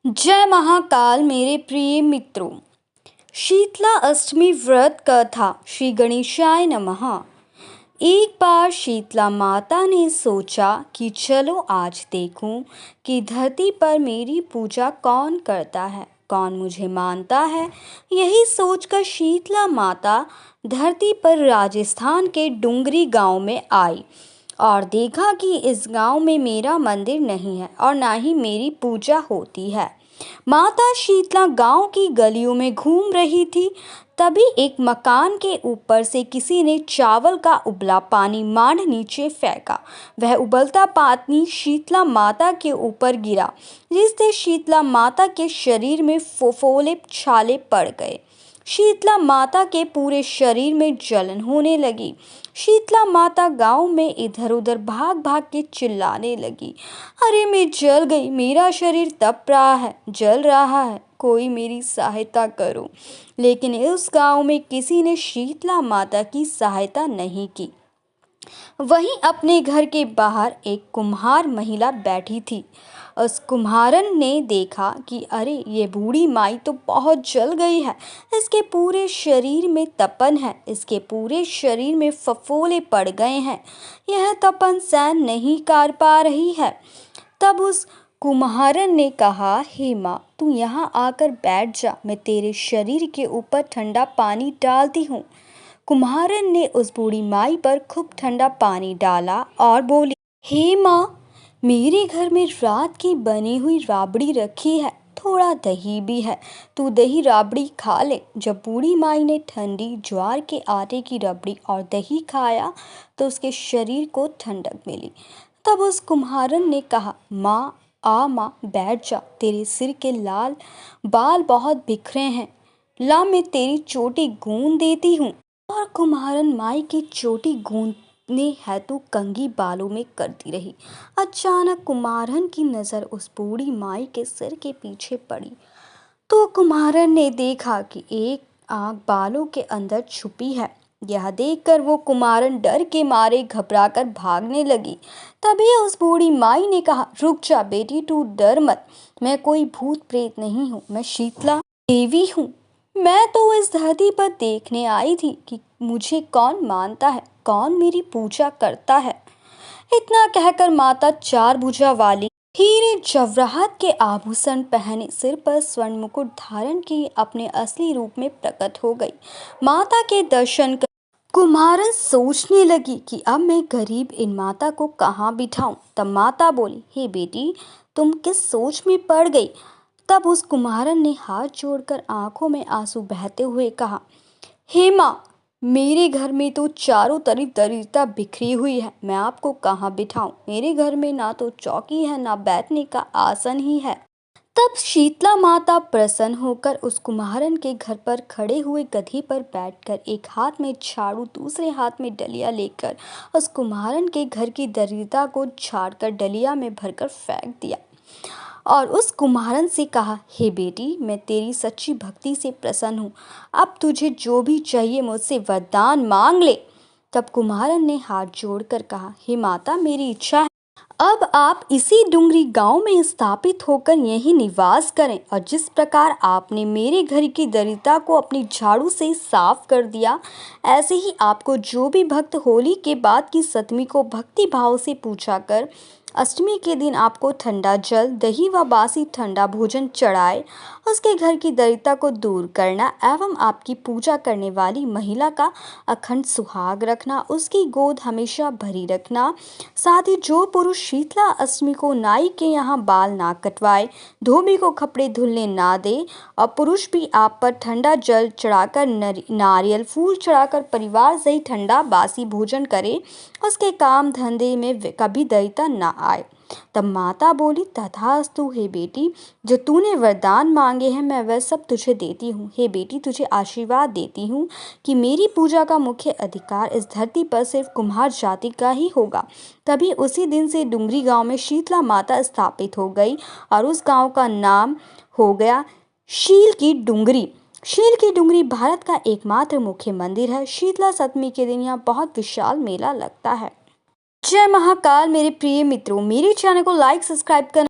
जय महाकाल मेरे प्रिय मित्रों। शीतला अष्टमी व्रत कथा श्री गणेशाय नमः। एक बार शीतला माता ने सोचा कि चलो आज देखूं कि धरती पर मेरी पूजा कौन करता है, कौन मुझे मानता है। यही सोचकर शीतला माता धरती पर राजस्थान के डुंगरी गांव में आई और देखा कि इस गांव में मेरा मंदिर नहीं है और ना ही मेरी पूजा होती है। माता शीतला गांव की गलियों में घूम रही थी। तभी एक मकान के ऊपर से किसी ने चावल का उबला पानी मांड नीचे फेंका। वह उबलता पानी शीतला माता के ऊपर गिरा, जिससे शीतला माता के शरीर में फफोले छाले पड़ गए। शीतला माता के पूरे शरीर में जलन होने लगी। शीतला माता गांव में इधर उधर भाग भाग के चिल्लाने लगी, अरे मैं जल गई, मेरा शरीर तप रहा है, जल रहा है, कोई मेरी सहायता करो। लेकिन उस गांव में किसी ने शीतला माता की सहायता नहीं की। वहीं अपने घर के बाहर एक कुम्हार महिला बैठी थी। उस कुम्हारन ने देखा कि अरे ये बूढ़ी माई तो बहुत जल गई है, इसके पूरे शरीर में तपन है, इसके पूरे शरीर में फफोले पड़ गए हैं, यह तपन सहन नहीं कर पा रही है। तब उस कुम्हारन ने कहा, हे माँ, तू यहाँ आकर बैठ जा, मैं तेरे शरीर के ऊपर ठंडा पानी डालती हूँ। कुम्हारन ने उस बूढ़ी माई पर खूब ठंडा पानी डाला और बोली, हे माँ, मेरे घर में रात की बनी हुई राबड़ी रखी है, थोड़ा दही भी है, तू दही राबड़ी खा ले। जब बूढ़ी माई ने ठंडी ज्वार के आटे की रबड़ी और दही खाया तो उसके शरीर को ठंडक मिली। तब उस कुम्हारन ने कहा, माँ माँ बैठ जा, तेरे सिर के लाल बाल बहुत बिखरे हैं, ला मैं तेरी चोटी गूंद देती हूँ। और कुम्हारन माई की चोटी गूंदने हेतु कंघी बालों में करती रही। अचानक कुम्हारन की नज़र उस बूढ़ी माई के सिर के पीछे पड़ी तो कुम्हारन ने देखा कि एक आंख बालों के अंदर छुपी है। यह देखकर वो कुम्हारन डर के मारे घबराकर भागने लगी। तभी उस बूढ़ी माई ने कहा, रुक जा बेटी, तू डर मत, मैं कोई भूत प्रेत नहीं हूँ, मैं शीतला देवी हूँ। मैं तो इस धरती पर देखने आई थी कि मुझे कौन मानता है, कौन मेरी पूजा करता है। इतना कहकर माता चार भुजा वाली हीरे जवाहरात के आभूषण पहने, सिर पर स्वर्ण मुकुट धारण किए अपने असली रूप में प्रकट हो गई। माता के दर्शन कर कुम्हारन सोचने लगी कि अब मैं गरीब इन माता को कहाँ बिठाऊं। तब माता बोली, हे बेटी, तुम किस सोच में पड़ गई। तब उस कुम्हारन ने हाथ जोड़कर आंखों में आंसू बहते हुए कहा, हे माँ, मेरे घर में तो चारों तरफ दरिद्रता बिखरी हुई है, मैं आपको कहाँ बिठाऊं। मेरे घर में ना तो चौकी है, ना बैठने का आसन ही है। तब शीतला माता प्रसन्न होकर उस कुम्हारन के घर पर खड़े हुए गधी पर बैठकर एक हाथ में झाड़ू, दूसरे हाथ में डलिया लेकर उस कुम्हारन के घर की दरिद्रता को झाड़कर डलिया में भरकर फेंक दिया और उस कुम्हारन से कहा, हे बेटी, मैं तेरी सच्ची भक्ति से प्रसन्न हूँ, अब तुझे जो भी चाहिए मुझसे वरदान मांग ले। तब कुम्हारन ने हाथ जोड़कर कहा, हे माता, मेरी इच्छा है अब आप इसी डुंगरी गांव में स्थापित होकर यहीं निवास करें और जिस प्रकार आपने मेरे घर की दरिद्रता को अपनी झाड़ू से साफ कर दिया, ऐसे ही आपको जो भी भक्त होली के बाद की सप्तमी को भक्ति भाव से पूजा कर अष्टमी के दिन आपको ठंडा जल, दही व बासी ठंडा भोजन चढ़ाए, उसके घर की दरिद्रता को दूर करना एवं आपकी पूजा करने वाली महिला का अखंड सुहाग रखना, उसकी गोद हमेशा भरी रखना। साथ ही जो पुरुष शीतला अष्टमी को नाई के यहाँ बाल ना कटवाए, धोबी को कपड़े धुलने ना दे और पुरुष भी आप पर ठंडा जल चढ़ाकर, नारियल फूल चढ़ाकर परिवार से ही ठंडा बासी भोजन करे, उसके काम धंधे में कभी दरिद्रता ना आए। तब माता बोली, तथास्तु हे बेटी, जो तूने वरदान मांगे हैं मैं वह सब तुझे देती हूँ। हे बेटी, तुझे आशीर्वाद देती हूँ कि मेरी पूजा का मुख्य अधिकार इस धरती पर सिर्फ कुम्हार जाति का ही होगा। तभी उसी दिन से डुंगरी गांव में शीतला माता स्थापित हो गई और उस गांव का नाम हो गया शील की डुंगरी। शील की डुंगरी भारत का एकमात्र मुख्य मंदिर है। शीतला सप्तमी के दिन यहाँ बहुत विशाल मेला लगता है। जय महाकाल मेरे प्रिय मित्रों, मेरे चैनल को लाइक, सब्सक्राइब करना